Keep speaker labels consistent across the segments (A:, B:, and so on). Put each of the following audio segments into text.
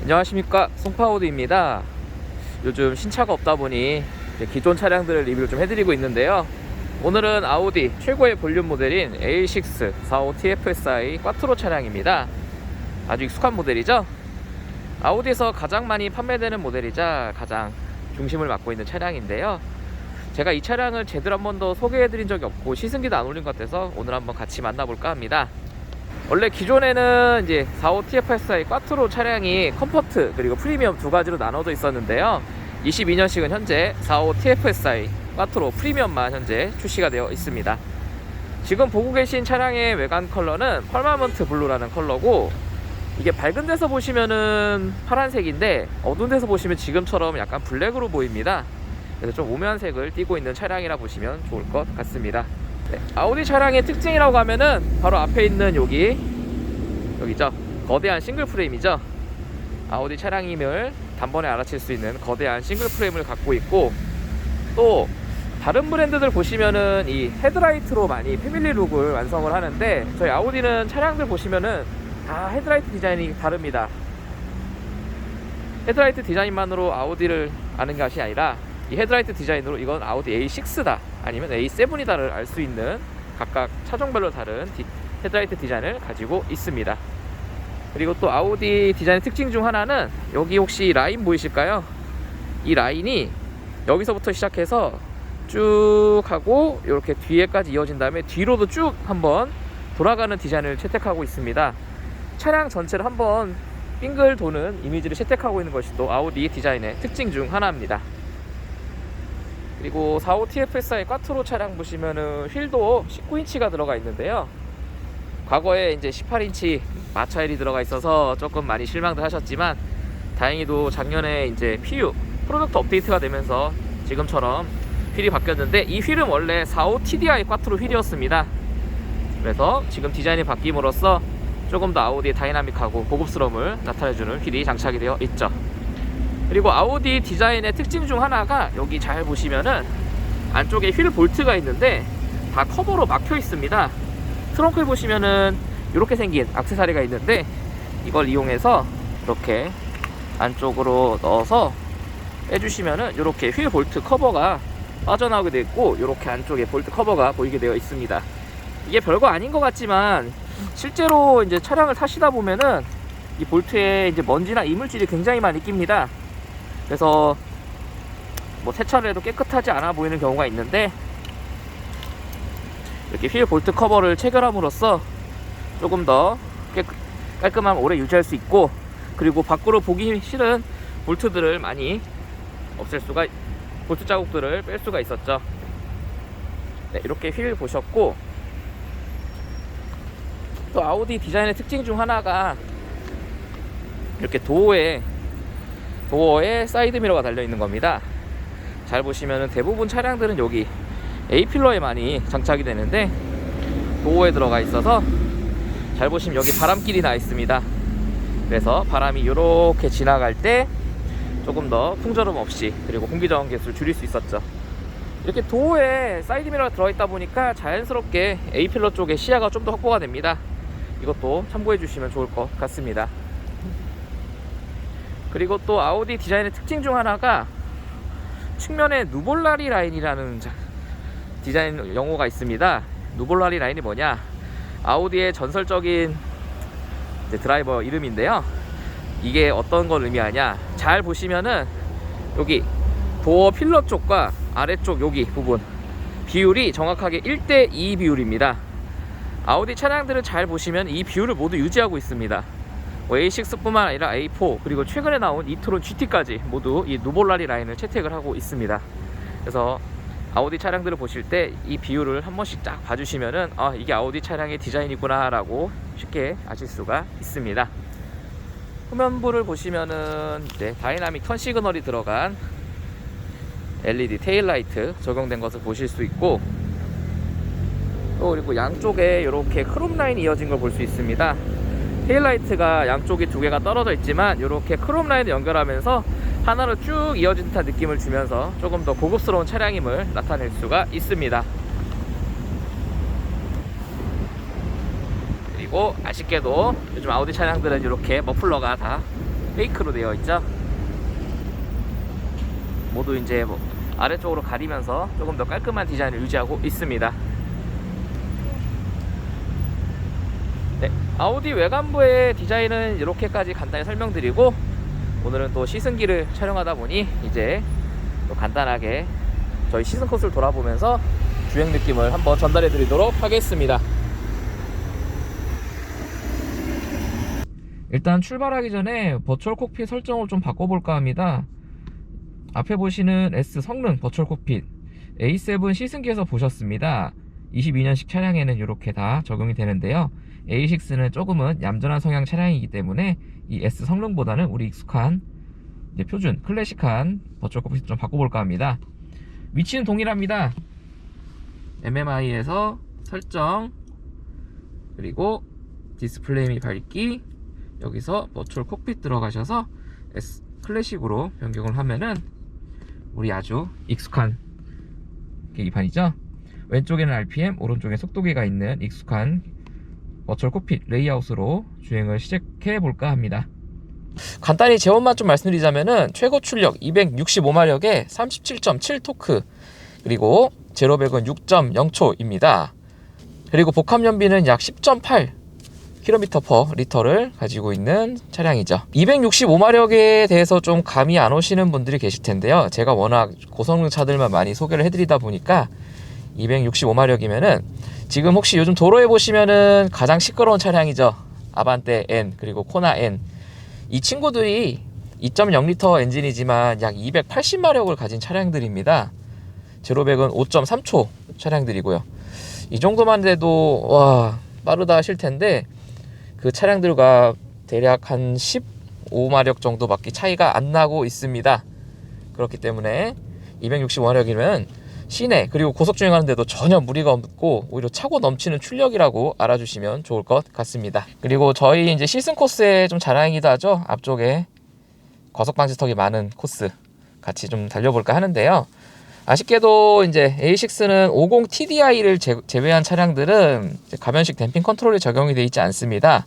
A: 안녕하십니까, 송파오드입니다. 요즘 신차가 없다 보니 기존 차량들을 리뷰를 좀 해드리고 있는데요. 오늘은 아우디 최고의 볼륨 모델인 A6 45 TFSI 꽈트로 차량입니다. 아주 익숙한 모델이죠. 아우디에서 가장 많이 판매되는 모델이자 가장 중심을 맡고 있는 차량인데요. 제가 이 차량을 제대로 한 번도 소개해드린 적이 없고 시승기도 안 올린 것 같아서 오늘 한번 같이 만나볼까 합니다. 원래 기존에는 이제 45 TFSI 꽈트로 차량이 컴포트 그리고 프리미엄 두 가지로 나눠져 있었는데요. 22년식은 현재 45 TFSI 꽈트로 프리미엄만 현재 출시가 되어 있습니다. 지금 보고 계신 차량의 외관 컬러는 펄마먼트 블루라는 컬러고, 이게 밝은 데서 보시면은 파란색인데 어두운 데서 보시면 지금처럼 약간 블랙으로 보입니다. 그래서 좀 오묘한 색을 띠고 있는 차량이라 보시면 좋을 것 같습니다. 네, 아우디 차량의 특징이라고 하면은 바로 앞에 있는 여기죠. 거대한 싱글 프레임이죠. 아우디 차량임을 단번에 알아챌 수 있는 거대한 싱글 프레임을 갖고 있고, 또 다른 브랜드들 보시면은 이 헤드라이트로 많이 패밀리 룩을 완성을 하는데, 저희 아우디는 차량들 보시면은 다 헤드라이트 디자인이 다릅니다. 헤드라이트 디자인만으로 아우디를 아는 것이 아니라 이 헤드라이트 디자인으로 이건 아우디 A6다 아니면 A7이다를 알 수 있는 각각 차종별로 다른 헤드라이트 디자인을 가지고 있습니다. 그리고 또 아우디 디자인 특징 중 하나는 여기 혹시 라인 보이실까요? 이 라인이 여기서부터 시작해서 쭉 하고 이렇게 뒤에까지 이어진 다음에 뒤로도 쭉 한번 돌아가는 디자인을 채택하고 있습니다. 차량 전체를 한번 빙글 도는 이미지를 채택하고 있는 것이 또 아우디 디자인의 특징 중 하나입니다. 그리고 45 TFSI 꽈트로 차량 보시면은 휠도 19인치가 들어가 있는데요. 과거에 이제 18인치 마차일이 들어가 있어서 조금 많이 실망들 하셨지만, 다행히도 작년에 이제 PU 프로덕트 업데이트가 되면서 지금처럼 휠이 바뀌었는데, 이 휠은 원래 45 TDI 꽈트로 휠이었습니다. 그래서 지금 디자인이 바뀜으로써 조금 더 아우디의 다이나믹하고 고급스러움을 나타내주는 휠이 장착이 되어 있죠. 그리고 아우디 디자인의 특징 중 하나가 여기 잘 보시면은 안쪽에 휠 볼트가 있는데 다 커버로 막혀 있습니다. 트렁크에 보시면은 이렇게 생긴 액세서리가 있는데, 이걸 이용해서 이렇게 안쪽으로 넣어서 빼주시면은 이렇게 휠 볼트 커버가 빠져나오게 되어 있고, 이렇게 안쪽에 볼트 커버가 보이게 되어 있습니다. 이게 별거 아닌 것 같지만 실제로 이제 차량을 타시다 보면은 이 볼트에 이제 먼지나 이물질이 굉장히 많이 낍니다. 그래서 뭐 세차를 해도 깨끗하지 않아 보이는 경우가 있는데, 이렇게 휠 볼트 커버를 체결함으로써 조금 더 깔끔함을 오래 유지할 수 있고, 그리고 밖으로 보기 싫은 볼트들을 많이 볼트 자국들을 뺄 수가 있었죠. 네, 이렇게 휠 보셨고, 또 아우디 디자인의 특징 중 하나가 이렇게 도어에 사이드 미러가 달려 있는 겁니다. 잘 보시면은 대부분 차량들은 여기 A필러에 많이 장착이 되는데, 도어에 들어가 있어서 잘 보시면 여기 바람길이 나 있습니다. 그래서 바람이 이렇게 지나갈 때 조금 더 풍절음 없이, 그리고 공기 저항 개수를 줄일 수 있었죠. 이렇게 도어에 사이드 미러가 들어있다 보니까 자연스럽게 A필러 쪽에 시야가 좀 더 확보가 됩니다. 이것도 참고해 주시면 좋을 것 같습니다. 그리고 또 아우디 디자인의 특징 중 하나가 측면에 누볼라리 라인이라는 디자인 용어가 있습니다. 누볼라리 라인이 뭐냐, 아우디의 전설적인 드라이버 이름인데요. 이게 어떤 걸 의미하냐, 잘 보시면은 여기 도어 필러 쪽과 아래쪽 여기 부분 비율이 정확하게 1:2 비율입니다. 아우디 차량들은 잘 보시면 이 비율을 모두 유지하고 있습니다. A6뿐만 아니라 A4 그리고 최근에 나온 이트론 GT까지 모두 이 누볼라리 라인을 채택을 하고 있습니다. 그래서 아우디 차량들을 보실 때 이 비율을 한 번씩 딱 봐주시면은 이게 아우디 차량의 디자인이구나 라고 쉽게 아실 수가 있습니다. 후면부를 보시면은 다이나믹 턴 시그널이 들어간 LED 테일라이트 적용된 것을 보실 수 있고, 또 그리고 양쪽에 이렇게 크롬 라인이 이어진 걸 볼 수 있습니다. 테일라이트가 양쪽이 두 개가 떨어져 있지만 이렇게 크롬 라인을 연결하면서 하나로 쭉 이어진 듯한 느낌을 주면서 조금 더 고급스러운 차량임을 나타낼 수가 있습니다. 그리고 아쉽게도 요즘 아우디 차량들은 이렇게 머플러가 다 페이크로 되어 있죠. 모두 이제 뭐 아래쪽으로 가리면서 조금 더 깔끔한 디자인을 유지하고 있습니다. 네, 아우디 외관부의 디자인은 이렇게까지 간단히 설명드리고, 오늘은 또 시승기를 촬영하다 보니 이제 또 간단하게 저희 시승 코스를 돌아보면서 주행 느낌을 한번 전달해 드리도록 하겠습니다. 일단 출발하기 전에 버추얼 콕핏 설정을 좀 바꿔볼까 합니다. 앞에 보시는 S 성능 버추얼 콕핏 A7 시승기에서 보셨습니다. 22년식 차량에는 이렇게 다 적용이 되는데요. A6는 조금은 얌전한 성향 차량이기 때문에 이 S 성능보다는 우리 익숙한 이제 표준 클래식한 버추얼 콕핏 좀 바꿔볼까 합니다. 위치는 동일합니다. MMI에서 설정, 그리고 디스플레이 및 밝기, 여기서 버추얼 콕핏 들어가셔서 S 클래식으로 변경을 하면은 우리 아주 익숙한 계기판이죠. 왼쪽에는 RPM, 오른쪽에 속도계가 있는 익숙한 버추얼 콕핏 레이아웃으로 주행을 시작해 볼까 합니다. 간단히 제원만 좀 말씀드리자면은 최고 출력 265마력에 37.7 토크, 그리고 제로 100은 6.0초입니다. 그리고 복합 연비는 약 10.8 km/L를 가지고 있는 차량이죠. 265마력에 대해서 좀 감이 안 오시는 분들이 계실 텐데요. 제가 워낙 고성능 차들만 많이 소개를 해드리다 보니까 265마력이면은 지금 혹시 요즘 도로에 보시면은 가장 시끄러운 차량이죠. 아반떼 N 그리고 코나 N. 이 친구들이 2.0L 엔진이지만 약 280마력을 가진 차량들입니다. 제로 100은 5.3초 차량들이고요. 이 정도만 돼도 와 빠르다 하실 텐데, 그 차량들과 대략 한 15마력 정도밖에 차이가 안 나고 있습니다. 그렇기 때문에 265마력이면 시내 그리고 고속 주행하는데도 전혀 무리가 없고 오히려 차고 넘치는 출력이라고 알아주시면 좋을 것 같습니다. 그리고 저희 이제 시승 코스의 좀 자랑이기도 하죠. 앞쪽에 과속 방지턱이 많은 코스 같이 좀 달려볼까 하는데요. 아쉽게도 이제 A6는 50 TDI를 제외한 차량들은 가변식 댐핑 컨트롤이 적용이 되어 있지 않습니다.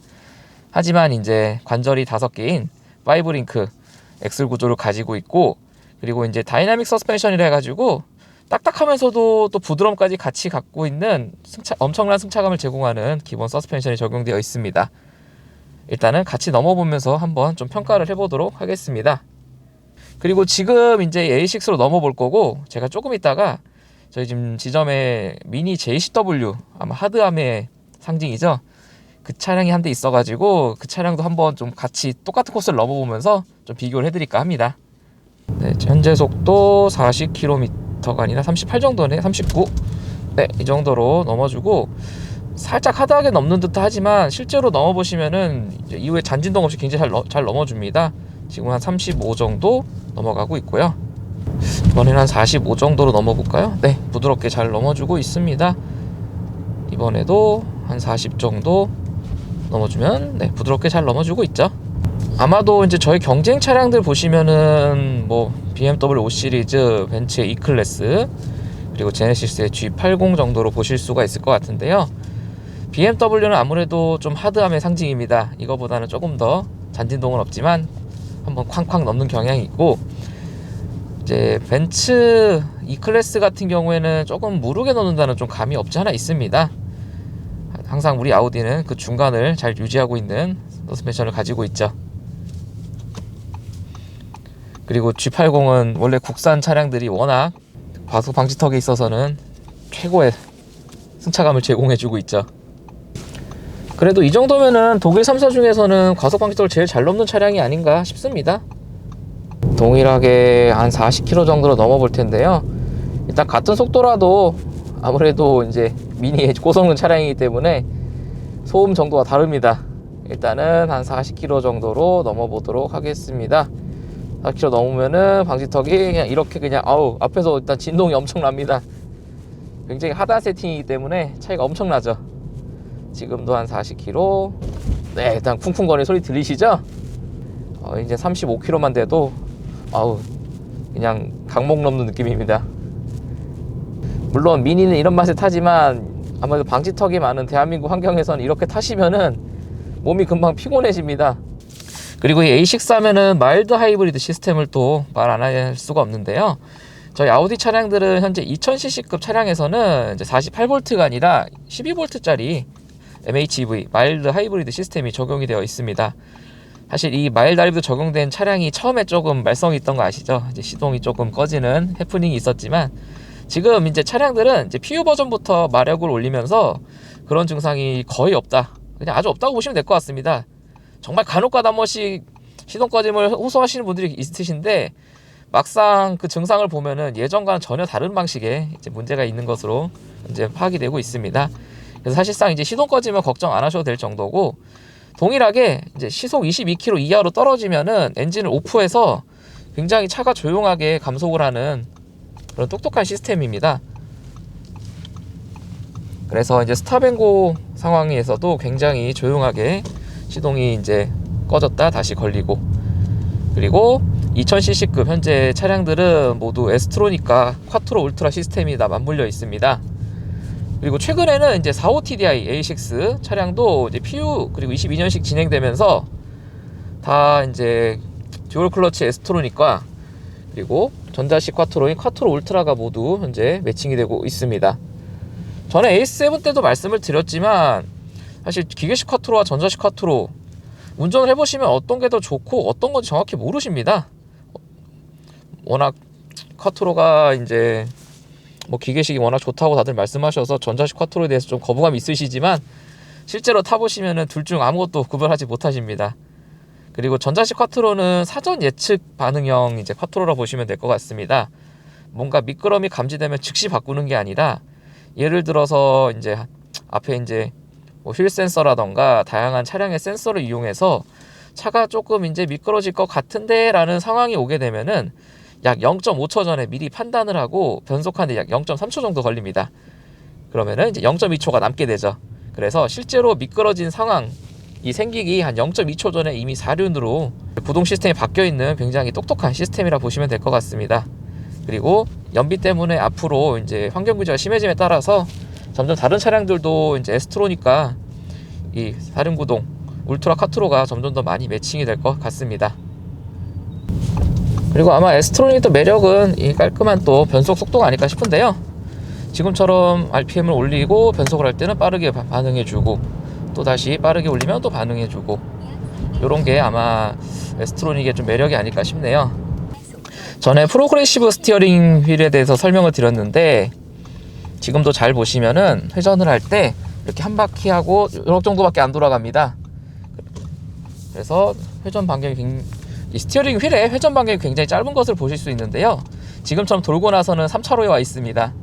A: 하지만 이제 관절이 5개인 5링크 엑셀 구조를 가지고 있고, 그리고 이제 다이나믹 서스펜션이라 해가지고 딱딱하면서도 또 부드러움까지 같이 갖고 있는 엄청난 승차감을 제공하는 기본 서스펜션이 적용되어 있습니다. 일단은 같이 넘어보면서 한번 좀 평가를 해보도록 하겠습니다. 그리고 지금 이제 A6로 넘어볼 거고, 제가 조금 있다가 저희 지금 지점에 미니 JCW, 아마 하드함의 상징이죠. 그 차량이 한 대 있어가지고 그 차량도 한번 좀 같이 똑같은 코스를 넘어보면서 좀 비교를 해드릴까 합니다. 네, 현재 속도 40km가 아니라 38 정도네. 39. 네, 이 정도로 넘어주고 살짝 하드하게 넘는 듯 하지만 실제로 넘어보시면은 이제 이후에 잔진동 없이 굉장히 잘 넘어줍니다. 지금 한 35 정도 넘어가고 있고요. 이번에는 한 45 정도로 넘어볼까요? 네, 부드럽게 잘 넘어주고 있습니다. 이번에도 한 40 정도 넘어주면 네, 부드럽게 잘 넘어주고 있죠. 아마도 이제 저희 경쟁 차량들 보시면은 뭐 BMW 5 시리즈, 벤츠의 E클래스, 그리고 제네시스의 G80 정도로 보실 수가 있을 것 같은데요. BMW는 아무래도 좀 하드함의 상징입니다. 이거보다는 조금 더 잔진동은 없지만 한번 쾅쾅 넘는 경향이 있고, 이제 벤츠 E클래스 같은 경우에는 조금 무르게 넣는다는 좀 감이 없지 않아 있습니다. 항상 우리 아우디는 그 중간을 잘 유지하고 있는 서스펜션을 가지고 있죠. 그리고 G80은 원래 국산 차량들이 워낙 과속 방지턱에 있어서는 최고의 승차감을 제공해주고 있죠. 그래도 이 정도면은 독일 3사 중에서는 과속 방지턱을 제일 잘 넘는 차량이 아닌가 싶습니다. 동일하게 한 40km 정도로 넘어볼 텐데요. 일단 같은 속도라도 아무래도 이제 미니의 고성능 차량이기 때문에 소음 정도가 다릅니다. 일단은 한 40km 정도로 넘어보도록 하겠습니다. 40km 넘으면은 방지턱이 그냥 이렇게 그냥 앞에서 일단 진동이 엄청납니다. 굉장히 하드한 세팅이기 때문에 차이가 엄청나죠. 지금도 한 40km. 네, 일단 쿵쿵거리는 소리 들리시죠? 이제 35km만 돼도 그냥 강목 넘는 느낌입니다. 물론 미니는 이런 맛에 타지만 아무래도 방지턱이 많은 대한민국 환경에서는 이렇게 타시면은 몸이 금방 피곤해집니다. 그리고 이 A6 하면은 마일드 하이브리드 시스템을 또 말 안 할 수가 없는데요. 저희 아우디 차량들은 현재 2000cc급 차량에서는 이제 48V가 아니라 12V짜리 MHEV 마일드 하이브리드 시스템이 적용이 되어 있습니다. 사실 이 마일드 하이브리드 적용된 차량이 처음에 조금 말썽이 있던 거 아시죠? 이제 시동이 조금 꺼지는 해프닝이 있었지만 지금 이제 차량들은 이제 PU 버전부터 마력을 올리면서 그런 증상이 거의 없다. 그냥 아주 없다고 보시면 될 것 같습니다. 정말 간혹가다 한 번씩 시동 꺼짐을 호소하시는 분들이 있으신데 막상 그 증상을 보면은 예전과는 전혀 다른 방식의 이제 문제가 있는 것으로 이제 파악이 되고 있습니다. 그래서 사실상 이제 시동 꺼지면 걱정 안 하셔도 될 정도고, 동일하게 이제 시속 22km 이하로 떨어지면은 엔진을 오프해서 굉장히 차가 조용하게 감속을 하는 그런 똑똑한 시스템입니다. 그래서 이제 스탑앤고 상황에서도 굉장히 조용하게 시동이 이제 꺼졌다 다시 걸리고, 그리고 2000cc급 현재 차량들은 모두 에스트로닉과 콰트로 울트라 시스템이 다 맞물려 있습니다. 그리고 최근에는 이제 45TDI A6 차량도 이제 PU 그리고 22년식 진행되면서 다 이제 듀얼 클러치 에스트로닉과 그리고 전자식 콰트로인 콰트로 울트라가 모두 현재 매칭이 되고 있습니다. 전에 A7 때도 말씀을 드렸지만 사실 기계식 콰트로와 전자식 콰트로 운전을 해보시면 어떤 게 더 좋고 어떤 건지 정확히 모르십니다. 워낙 콰트로가 이제 뭐 기계식이 워낙 좋다고 다들 말씀하셔서 전자식 콰트로에 대해서 좀 거부감이 있으시지만 실제로 타보시면은 둘 중 아무것도 구별하지 못하십니다. 그리고 전자식 콰트로는 사전 예측 반응형 이제 콰트로라 보시면 될 것 같습니다. 뭔가 미끄럼이 감지되면 즉시 바꾸는 게 아니라 예를 들어서 이제 앞에 이제 뭐 휠 센서라던가 다양한 차량의 센서를 이용해서 차가 조금 이제 미끄러질 것 같은데 라는 상황이 오게 되면은 약 0.5초 전에 미리 판단을 하고 변속하는데 약 0.3초 정도 걸립니다. 그러면은 이제 0.2초가 남게 되죠. 그래서 실제로 미끄러진 상황이 생기기 한 0.2초 전에 이미 사륜으로 구동 시스템이 바뀌어 있는 굉장히 똑똑한 시스템이라 보시면 될 것 같습니다. 그리고 연비 때문에 앞으로 이제 환경 규제가 심해짐에 따라서 점점 다른 차량들도 이제 에스트로닉과 이 사륜 구동 울트라 콰트로가 점점 더 많이 매칭이 될 것 같습니다. 그리고 아마 에스트로닉의 또 매력은 이 깔끔한 또 변속 속도가 아닐까 싶은데요. 지금처럼 RPM을 올리고 변속을 할 때는 빠르게 반응해주고 또 다시 빠르게 올리면 또 반응해주고, 이런 게 아마 에스트로닉의 좀 매력이 아닐까 싶네요. 전에 프로그레시브 스티어링 휠에 대해서 설명을 드렸는데 지금도 잘 보시면은 회전을 할 때 이렇게 한 바퀴 하고 이렇게 정도밖에 안 돌아갑니다. 그래서 회전 반경이 이 스티어링 휠의 회전 반경이 굉장히 짧은 것을 보실 수 있는데요. 지금처럼 돌고 나서는 3차로에 와 있습니다.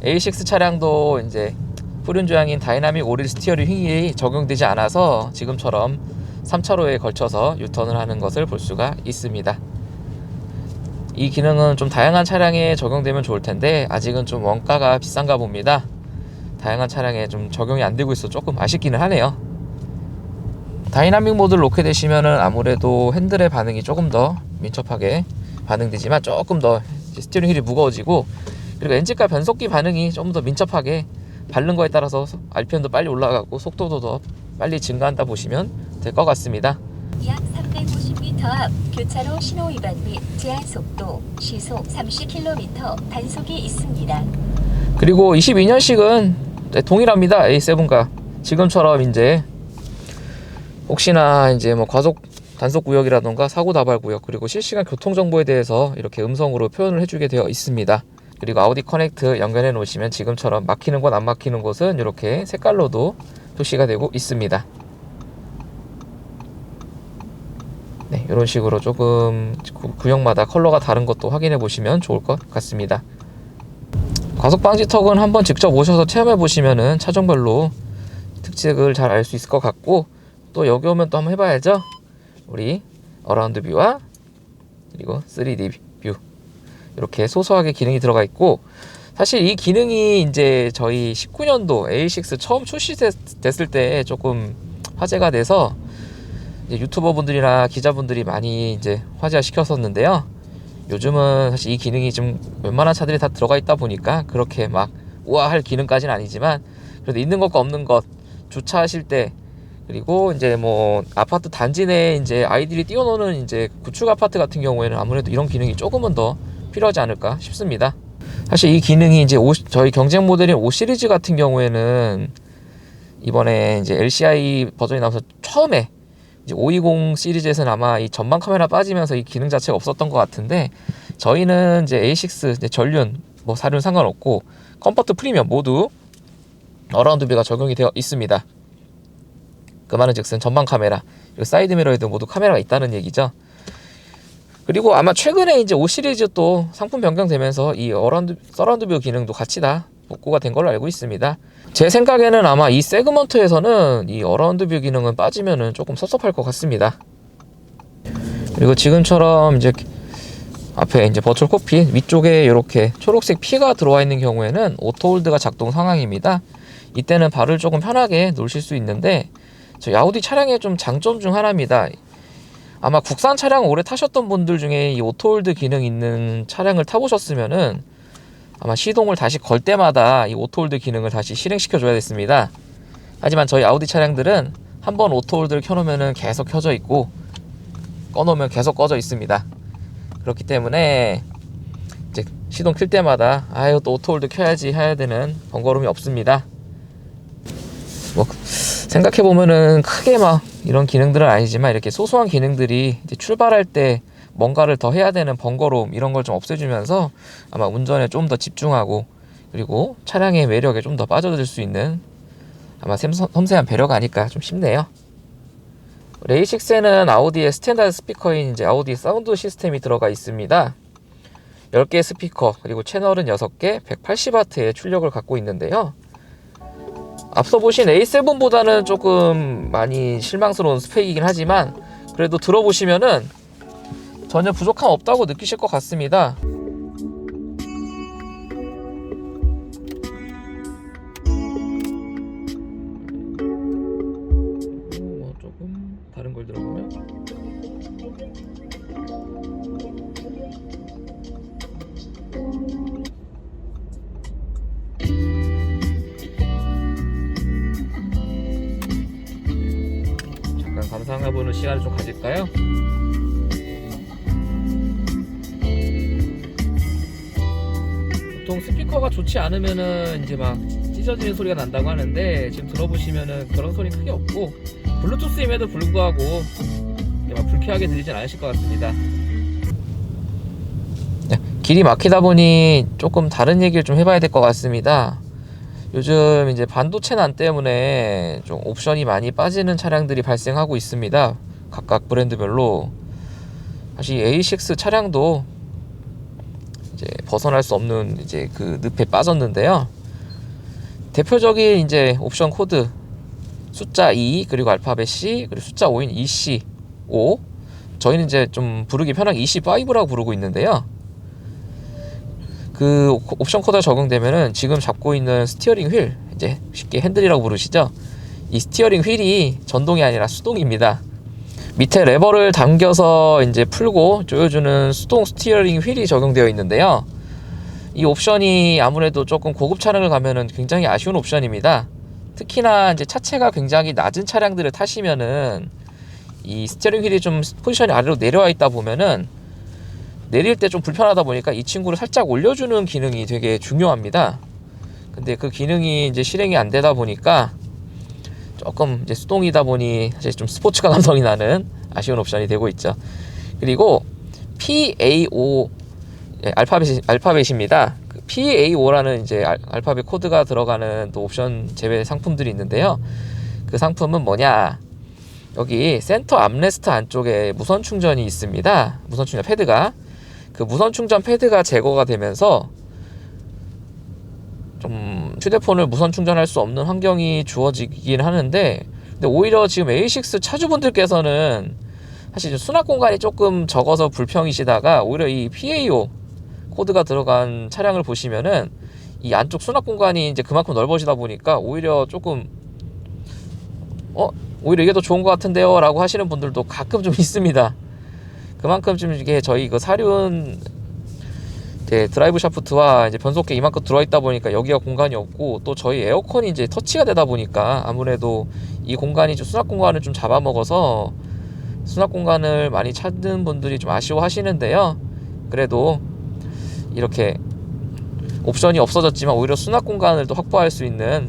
A: A6 차량도 이제 후륜 조향인 다이나믹 오릴 스티어링 휠이 적용되지 않아서 지금처럼 3차로에 걸쳐서 유턴을 하는 것을 볼 수가 있습니다. 이 기능은 좀 다양한 차량에 적용되면 좋을 텐데 아직은 좀 원가가 비싼가 봅니다. 다양한 차량에 좀 적용이 안 되고 있어 조금 아쉽기는 하네요. 다이나믹 모드를 놓게 되시면은 아무래도 핸들의 반응이 조금 더 민첩하게 반응되지만 조금 더 스티어링 휠이 무거워지고, 그리고 엔진과 변속기 반응이 좀 더 민첩하게 밟는 거에 따라서 RPM도 빨리 올라가고 속도도 더 빨리 증가한다 보시면 될 것 같습니다.
B: 약 350m 앞 교차로 신호 위반 및 제한 속도 시속 30km 단속이 있습니다.
A: 그리고 22년식은 동일합니다. A7과 지금처럼 이제 혹시나 이제 뭐 과속 단속 구역이라던가 사고 다발 구역 그리고 실시간 교통 정보에 대해서 이렇게 음성으로 표현을 해주게 되어 있습니다. 그리고 아우디 커넥트 연결해 놓으시면 지금처럼 막히는 곳 안 막히는 곳은 이렇게 색깔로도 표시가 되고 있습니다. 네, 이런 식으로 조금 구역마다 컬러가 다른 것도 확인해 보시면 좋을 것 같습니다. 과속 방지 턱은 한번 직접 오셔서 체험해 보시면은 차종별로 특징을 잘 알 수 있을 것 같고, 또 여기 오면 또 한번 해봐야죠. 우리 어라운드 뷰와 그리고 3D 뷰 이렇게 소소하게 기능이 들어가 있고, 사실 이 기능이 이제 저희 19년도 A6 처음 출시됐을 때 조금 화제가 돼서 이제 유튜버 분들이나 기자분들이 많이 이제 화제화 시켰었는데요. 요즘은 사실 이 기능이 좀 웬만한 차들이 다 들어가 있다 보니까 그렇게 막 우아할 기능까지는 아니지만 그래도 있는 것과 없는 것, 주차하실 때 그리고 이제 뭐 아파트 단지 내에 이제 아이들이 뛰어노는 이제 구축 아파트 같은 경우에는 아무래도 이런 기능이 조금은 더 필요하지 않을까 싶습니다. 사실 이 기능이 이제 저희 경쟁 모델인 5 시리즈 같은 경우에는 이번에 이제 LCI 버전이 나와서 처음에 이제 520 시리즈에서는 아마 이 전방 카메라 빠지면서 이 기능 자체가 없었던 것 같은데, 저희는 이제 A6 이제 전륜 뭐 사륜 상관없고 컴포트 프리미엄 모두 어라운드 뷰가 적용이 되어 있습니다. 그 말은 즉슨 전방 카메라 그리고 사이드 미러에도 모두 카메라가 있다는 얘기죠. 그리고 아마 최근에 이제 5 시리즈 또 상품 변경되면서 이 서라운드 뷰 기능도 같이 다 복구가 된 걸로 알고 있습니다. 제 생각에는 아마 이 세그먼트에서는 이 어라운드 뷰 기능은 빠지면은 조금 섭섭할 것 같습니다. 그리고 지금처럼 이제 앞에 이제 버추얼 콕핏 위쪽에 이렇게 초록색 P가 들어와 있는 경우에는 오토홀드가 작동 상황입니다. 이때는 발을 조금 편하게 놓으실 수 있는데, 저희 아우디 차량의 좀 장점 중 하나입니다. 아마 국산 차량 오래 타셨던 분들 중에 이 오토홀드 기능 있는 차량을 타보셨으면은 아마 시동을 다시 걸 때마다 이 오토홀드 기능을 다시 실행시켜 줘야 됐습니다. 하지만 저희 아우디 차량들은 한번 오토홀드를 켜놓으면 계속 켜져 있고 꺼놓으면 계속 꺼져 있습니다. 그렇기 때문에 이제 시동 킬 때마다 아유 또 오토홀드 켜야지 해야 되는 번거로움이 없습니다. 뭐 생각해보면은 크게 막 이런 기능들은 아니지만 이렇게 소소한 기능들이 이제 출발할 때 뭔가를 더 해야 되는 번거로움 이런 걸 좀 없애주면서 아마 운전에 좀 더 집중하고 그리고 차량의 매력에 좀 더 빠져들 수 있는 아마 섬세한 배려가 아닐까 좀 싶네요. A6에는 아우디의 스탠다드 스피커인 이제 아우디 사운드 시스템이 들어가 있습니다. 10개의 스피커 그리고 채널은 6개 180W의 출력을 갖고 있는데요. 앞서 보신 A7보다는 조금 많이 실망스러운 스펙이긴 하지만 그래도 들어보시면은 전혀 부족함 없다고 느끼실 것 같습니다. 뭐 조금 다른 걸 들어보면 잠깐 감상해보는 시간을 좀 가질까요? 보통 스피커가 좋지 않으면은 이제 막 찢어지는 소리가 난다고 하는데 지금 들어보시면은 그런 소리 크게 없고 블루투스임에도 불구하고 막 불쾌하게 들리진 않으실 것 같습니다. 길이 막히다 보니 조금 다른 얘기를 좀 해봐야 될 것 같습니다. 요즘 이제 반도체 난 때문에 좀 옵션이 많이 빠지는 차량들이 발생하고 있습니다. 각각 브랜드별로. 사실 A6 차량도 이제 벗어날 수 없는 이제 그 늪에 빠졌는데요. 대표적인 이제 옵션 코드 숫자 2 그리고 알파벳 C 그리고 숫자 5인 EC5, 저희는 이제 좀 부르기 편하게 EC5라고 부르고 있는데요. 그 옵션 코드가 적용되면은 지금 잡고 있는 스티어링 휠, 이제 쉽게 핸들이라고 부르시죠. 이 스티어링 휠이 전동이 아니라 수동입니다. 밑에 레버를 당겨서 이제 풀고 조여주는 수동 스티어링 휠이 적용되어 있는데요. 이 옵션이 아무래도 조금 고급 차량을 가면은 굉장히 아쉬운 옵션입니다. 특히나 이제 차체가 굉장히 낮은 차량들을 타시면은 이 스티어링 휠이 좀 포지션이 아래로 내려와 있다 보면은 내릴 때 좀 불편하다 보니까 이 친구를 살짝 올려주는 기능이 되게 중요합니다. 근데 그 기능이 이제 실행이 안 되다 보니까 조금 이제 수동이다 보니 사실 좀 스포츠카 감성이 나는 아쉬운 옵션이 되고 있죠. 그리고 PA5 알파벳입니다. 그 PA5라는 이제 알파벳 코드가 들어가는 또 옵션 제외 상품들이 있는데요. 그 상품은 뭐냐? 여기 센터 암레스트 안쪽에 무선 충전이 있습니다. 무선 충전 패드가. 그 무선 충전 패드가 제거가 되면서 좀 휴대폰을 무선 충전할 수 없는 환경이 주어지긴 하는데, 근데 오히려 지금 A6 차주분들께서는 사실 수납 공간이 조금 적어서 불평이시다가 오히려 이 PA5 코드가 들어간 차량을 보시면은 이 안쪽 수납 공간이 이제 그만큼 넓어지다 보니까 오히려 조금 오히려 이게 더 좋은 것 같은데요 라고 하시는 분들도 가끔 좀 있습니다. 그만큼 좀 이게 저희 그 사륜 드라이브 샤프트와 이제 변속기 이만큼 들어있다 보니까 여기가 공간이 없고, 또 저희 에어컨이 이제 터치가 되다 보니까 아무래도 이 공간이 좀 수납 공간을 좀 잡아먹어서 수납 공간을 많이 찾는 분들이 좀 아쉬워하시는데요. 그래도 이렇게 옵션이 없어졌지만 오히려 수납 공간을 또 확보할 수 있는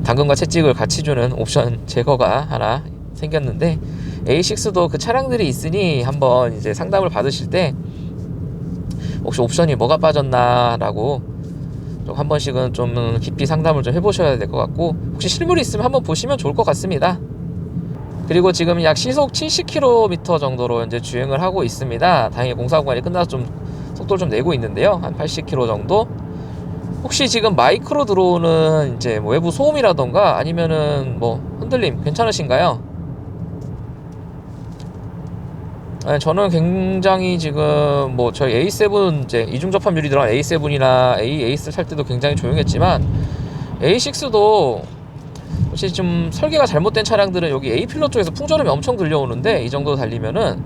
A: 당근과 채찍을 같이 주는 옵션 제거가 하나 생겼는데, A6도 그 차량들이 있으니 한번 이제 상담을 받으실 때 혹시 옵션이 뭐가 빠졌나 라고 좀 한 번씩은 좀 깊이 상담을 좀 해보셔야 될 것 같고, 혹시 실물이 있으면 한번 보시면 좋을 것 같습니다. 그리고 지금 약 시속 70km 정도로 이제 주행을 하고 있습니다. 다행히 공사 구간이 끝나서 좀 속도를 좀 내고 있는데요. 한 80km 정도. 혹시 지금 마이크로 들어오는 이제 뭐 외부 소음이라던가 아니면은 뭐 흔들림 괜찮으신가요? 네, 저는 굉장히 지금 뭐 저희 A7 이제 이중 접합률이 들어간 A7이나 A8를 탈 때도 굉장히 조용했지만, A6도 혹시 좀 설계가 잘못된 차량들은 여기 A필러 쪽에서 풍절음이 엄청 들려오는데, 이 정도 달리면은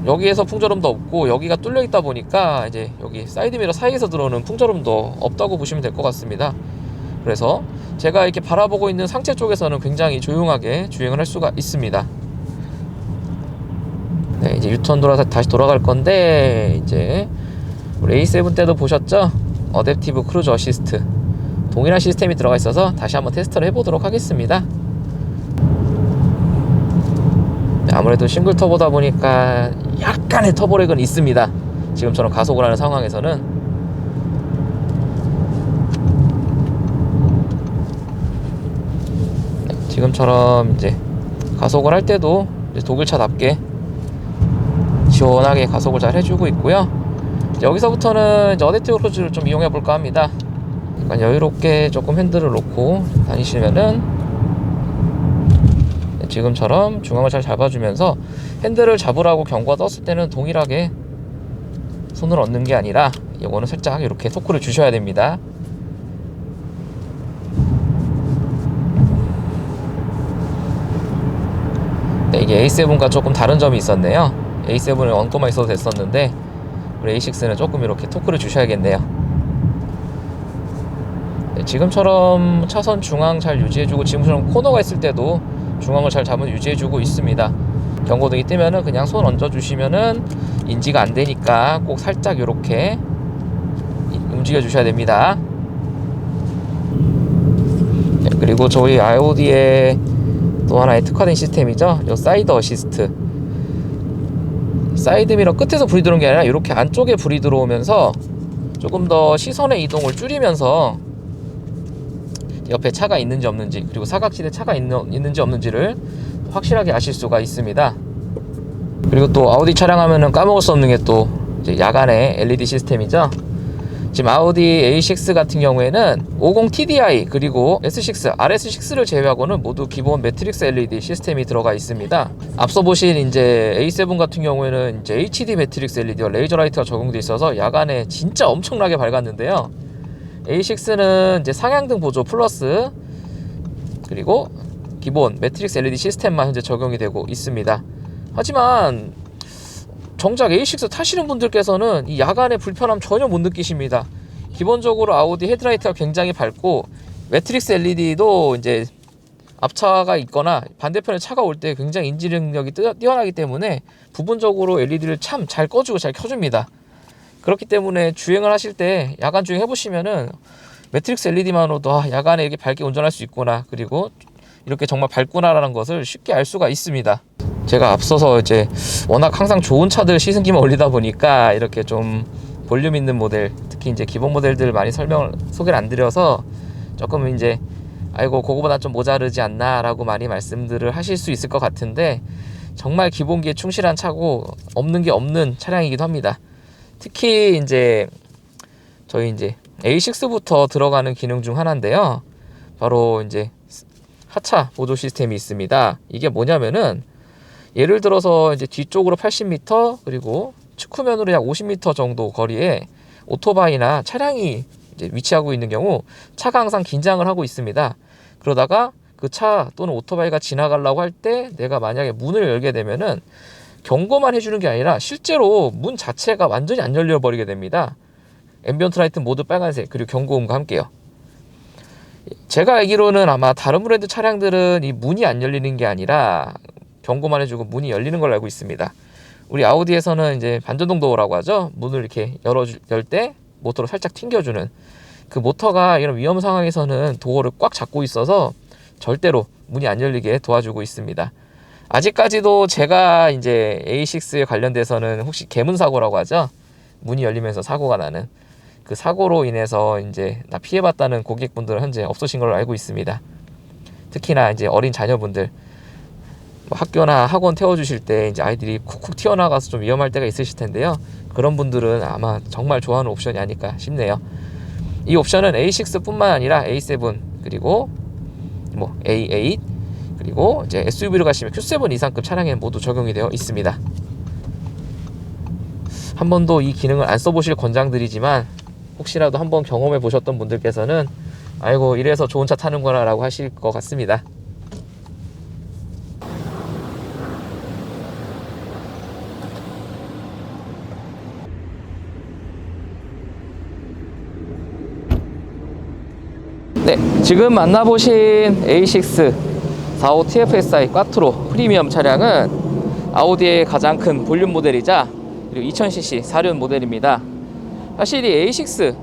A: 여기에서 풍절음도 없고 여기가 뚫려 있다 보니까 이제 여기 사이드미러 사이에서 들어오는 풍절음도 없다고 보시면 될 것 같습니다. 그래서 제가 이렇게 바라보고 있는 상체 쪽에서는 굉장히 조용하게 주행을 할 수가 있습니다. 네, 이제 유턴 돌아서 다시 돌아갈 건데, 이제 우리 A7 때도 보셨죠? 어댑티브 크루즈 어시스트 동일한 시스템이 들어가 있어서 다시 한번 테스트를 해보도록 하겠습니다. 네, 아무래도 싱글 터보다 보니까 약간의 터보렉은 있습니다. 지금처럼 가속을 하는 상황에서는. 네, 지금처럼 이제 가속을 할 때도 이제 독일차답게 시원하게 가속을 잘 해주고 있고요. 여기서부터는 이제 어댑티브 크루즈를 좀 이용해 볼까 합니다. 약간 여유롭게 조금 핸들을 놓고 다니시면은 지금처럼 중앙을 잘 잡아주면서, 핸들을 잡으라고 경고가 떴을 때는 동일하게 손을 얹는 게 아니라 이거는 살짝 이렇게 토크를 주셔야 됩니다. 네, 이게 A7과 조금 다른 점이 있었네요. A7은 얹고만 있어도 됐었는데 우리 A6는 조금 이렇게 토크를 주셔야겠네요. 네, 지금처럼 차선 중앙 잘 유지해주고, 지금처럼 코너가 있을 때도 중앙을 잘 잡아 유지해주고 있습니다. 경고등이 뜨면은 그냥 손 얹어주시면은 인지가 안 되니까 꼭 살짝 이렇게 움직여 주셔야 됩니다. 네, 그리고 저희 아우디의 또 하나의 특화된 시스템이죠. 요 사이드 어시스트. 사이드미러 끝에서 불이 들어오는 게 아니라 이렇게 안쪽에 불이 들어오면서 조금 더 시선의 이동을 줄이면서 옆에 차가 있는지 없는지, 그리고 사각지대에 차가 있는지 없는지를 확실하게 아실 수가 있습니다. 그리고 또 아우디 차량 하면은 까먹을 수 없는 게 또 이제 야간의 LED 시스템이죠. 지금 아우디 A6 같은 경우에는 50TDI 그리고 S6, RS6를 제외하고는 모두 기본 매트릭스 LED 시스템이 들어가 있습니다. 앞서 보신 이제 A7 같은 경우에는 이제 HD 매트릭스 LED와 레이저 라이트가 적용돼 있어서 야간에 진짜 엄청나게 밝았는데요. A6는 이제 상향등 보조 플러스 그리고 기본 매트릭스 LED 시스템만 현재 적용이 되고 있습니다. 하지만 정작 A6 타시는 분들께서는 이 야간의 불편함 전혀 못 느끼십니다. 기본적으로 아우디 헤드라이트가 굉장히 밝고, 매트릭스 LED도 이제 앞차가 있거나 반대편에 차가 올 때 굉장히 인지 능력이 뛰어나기 때문에 부분적으로 LED를 참 잘 꺼주고 잘 켜줍니다. 그렇기 때문에 주행을 하실 때 야간 주행 해보시면은 매트릭스 LED만으로도 야간에 이렇게 밝게 운전할 수 있구나, 그리고 이렇게 정말 밝구나라는 것을 쉽게 알 수가 있습니다. 제가 앞서서 이제 워낙 항상 좋은 차들 시승기만 올리다 보니까 이렇게 좀 볼륨 있는 모델, 특히 이제 기본 모델들 많이 소개를 안 드려서 조금 이제 아이고 그거보다 좀 모자르지 않나 라고 많이 말씀들을 하실 수 있을 것 같은데, 정말 기본기에 충실한 차고 없는 게 없는 차량이기도 합니다. 특히 이제 저희 이제 A6부터 들어가는 기능 중 하나인데요, 바로 이제 하차 보조 시스템이 있습니다. 이게 뭐냐면은 예를 들어서 이제 뒤쪽으로 80m 그리고 측후면으로 약 50m 정도 거리에 오토바이나 차량이 이제 위치하고 있는 경우 차가 항상 긴장을 하고 있습니다. 그러다가 그 차 또는 오토바이가 지나가려고 할 때 내가 만약에 문을 열게 되면은 경고만 해주는 게 아니라 실제로 문 자체가 완전히 안 열려버리게 됩니다. 앰비언트 라이트 모두 빨간색, 그리고 경고음과 함께요. 제가 알기로는 아마 다른 브랜드 차량들은 이 문이 안 열리는 게 아니라 경고만 해주고 문이 열리는 걸로 알고 있습니다. 우리 아우디에서는 이제 반전동 도어라고 하죠. 문을 이렇게 열 때 모터로 살짝 튕겨주는, 그 모터가 이런 위험 상황에서는 도어를 꽉 잡고 있어서 절대로 문이 안 열리게 도와주고 있습니다. 아직까지도 제가 이제 A6에 관련돼서는 혹시 개문 사고라고 하죠. 문이 열리면서 사고가 나는 그 사고로 인해서 이제 나 피해봤다는 고객분들은 현재 없으신 걸로 알고 있습니다. 특히나 이제 어린 자녀분들 뭐 학교나 학원 태워주실 때 이제 아이들이 쿡쿡 튀어나가서 좀 위험할 때가 있으실 텐데요. 그런 분들은 아마 정말 좋아하는 옵션이 아닐까 싶네요. 이 옵션은 A6 뿐만 아니라 A7 그리고 뭐 A8 그리고 이제 SUV로 가시면 Q7 이상급 차량에 모두 적용이 되어 있습니다. 한 번도 이 기능을 안 써보실 권장드리지만 혹시라도 한번 경험해 보셨던 분들께서는 아이고 이래서 좋은 차 타는구나 라고 하실 것 같습니다. 네, 지금 만나보신 A6 45 TFSI 꽈트로 프리미엄 차량은 아우디의 가장 큰 볼륨 모델이자 그리고 2000cc 4륜 모델입니다. 사실 이 A6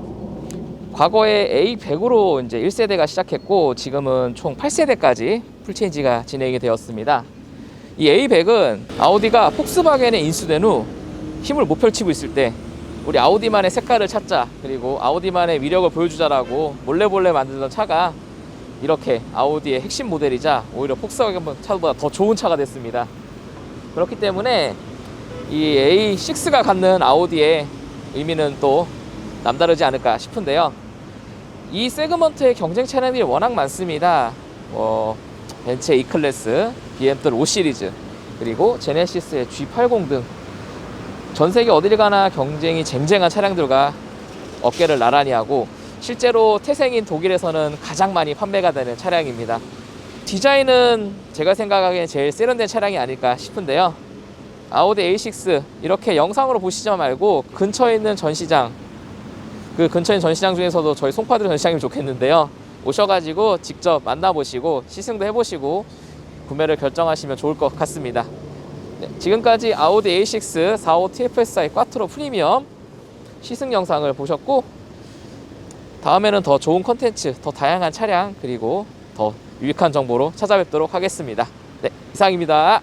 A: 과거에 A100으로 이제 1세대가 시작했고 지금은 총 8세대까지 풀체인지가 진행이 되었습니다. 이 A100은 아우디가 폭스바겐에 인수된 후 힘을 못 펼치고 있을 때 우리 아우디만의 색깔을 찾자, 그리고 아우디만의 위력을 보여주자라고 몰래 만들던 차가 이렇게 아우디의 핵심 모델이자 오히려 폭스바겐 차보다 더 좋은 차가 됐습니다. 그렇기 때문에 이 A6가 갖는 아우디의 의미는 또 남다르지 않을까 싶은데요. 이 세그먼트의 경쟁 차량들이 워낙 많습니다. 벤츠의 E클래스, BMW 5 시리즈, 그리고 제네시스의 G80 등 전 세계 어딜 가나 경쟁이 쟁쟁한 차량들과 어깨를 나란히 하고 실제로 태생인 독일에서는 가장 많이 판매가 되는 차량입니다. 디자인은 제가 생각하기엔 제일 세련된 차량이 아닐까 싶은데요. 아우디 A6 이렇게 영상으로 보시지 말고 근처에 있는 전시장, 그 근처에 있는 전시장 중에서도 저희 송파들 전시장이면 좋겠는데요. 오셔가지고 직접 만나보시고 시승도 해보시고 구매를 결정하시면 좋을 것 같습니다. 네, 지금까지 아우디 A6 45 TFSI 꽈트로 프리미엄 시승 영상을 보셨고 다음에는 더 좋은 컨텐츠, 더 다양한 차량 그리고 더 유익한 정보로 찾아뵙도록 하겠습니다. 네, 이상입니다.